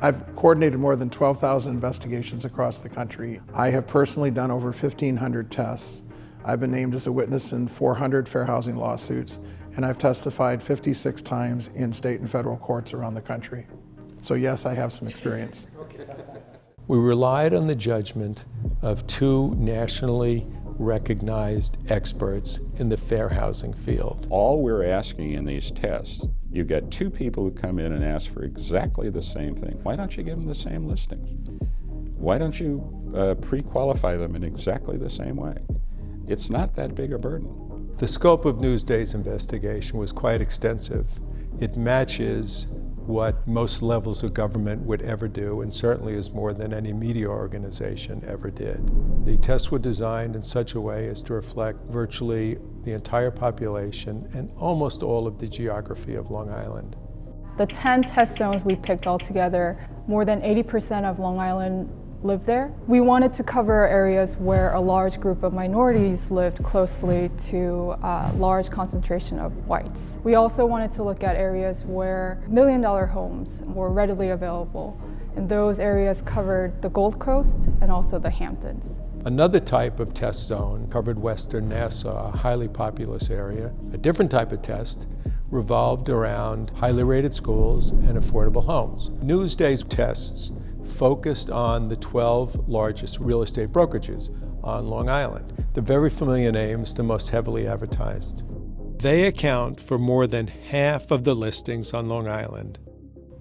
I've coordinated more than 12,000 investigations across the country. I have personally done over 1,500 tests. I've been named as a witness in 400 fair housing lawsuits, and I've testified 56 times in state and federal courts around the country. So yes, I have some experience. We relied on the judgment of two nationally recognized experts in the fair housing field. All we're asking in these tests, you get two people who come in and ask for exactly the same thing. Why don't you give them the same listings? Why don't you pre-qualify them in exactly the same way? It's not that big a burden. The scope of Newsday's investigation was quite extensive. It matches what most levels of government would ever do, and certainly is more than any media organization ever did. The tests were designed in such a way as to reflect virtually the entire population and almost all of the geography of Long Island. The 10 test zones we picked all together, more than 80% of Long Island live there. We wanted to cover areas where a large group of minorities lived closely to a large concentration of whites. We also wanted to look at areas where million-dollar homes were readily available, and those areas covered the Gold Coast and also the Hamptons. Another type of test zone covered Western Nassau, a highly populous area. A different type of test revolved around highly rated schools and affordable homes. Newsday's tests focused on the 12 largest real estate brokerages on Long Island, the very familiar names, the most heavily advertised. They account for more than half of the listings on Long Island.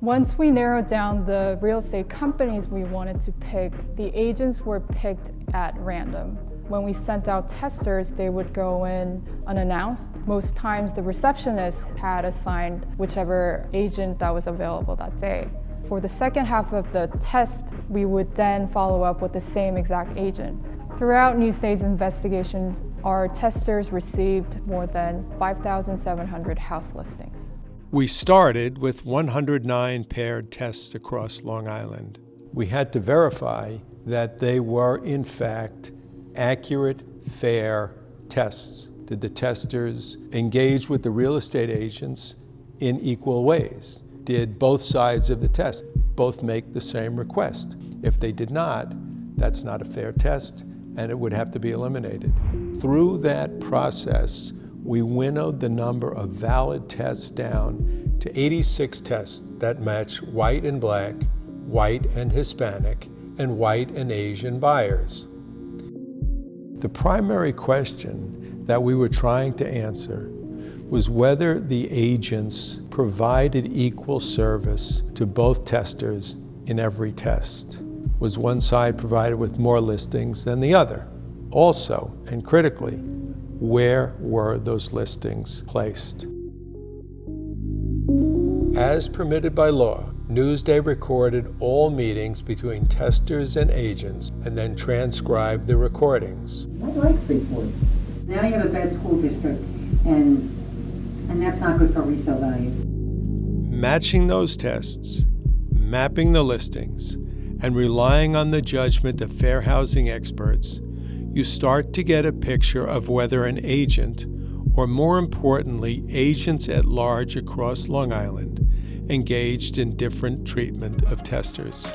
Once we narrowed down the real estate companies we wanted to pick, the agents were picked at random. When we sent out testers, they would go in unannounced. Most times the receptionist had assigned whichever agent that was available that day. For the second half of the test, we would then follow up with the same exact agent. Throughout Newsday's investigations, our testers received more than 5,700 house listings. We started with 109 paired tests across Long Island. We had to verify that they were, in fact, accurate, fair tests. Did the testers engage with the real estate agents in equal ways? Did both sides of the test both make the same request? If they did not, that's not a fair test, and it would have to be eliminated. Through that process, we winnowed the number of valid tests down to 86 tests that match white and black, white and Hispanic, and white and Asian buyers. The primary question that we were trying to answer was whether the agents provided equal service to both testers in every test. Was one side provided with more listings than the other? Also, and critically, where were those listings placed? As permitted by law, Newsday recorded all meetings between testers and agents and then transcribed the recordings. I like Freeport. Now you have a bad school district, and that's not good for resale value. Matching those tests, mapping the listings, and relying on the judgment of fair housing experts, you start to get a picture of whether an agent, or more importantly, agents at large across Long Island, engaged in different treatment of testers.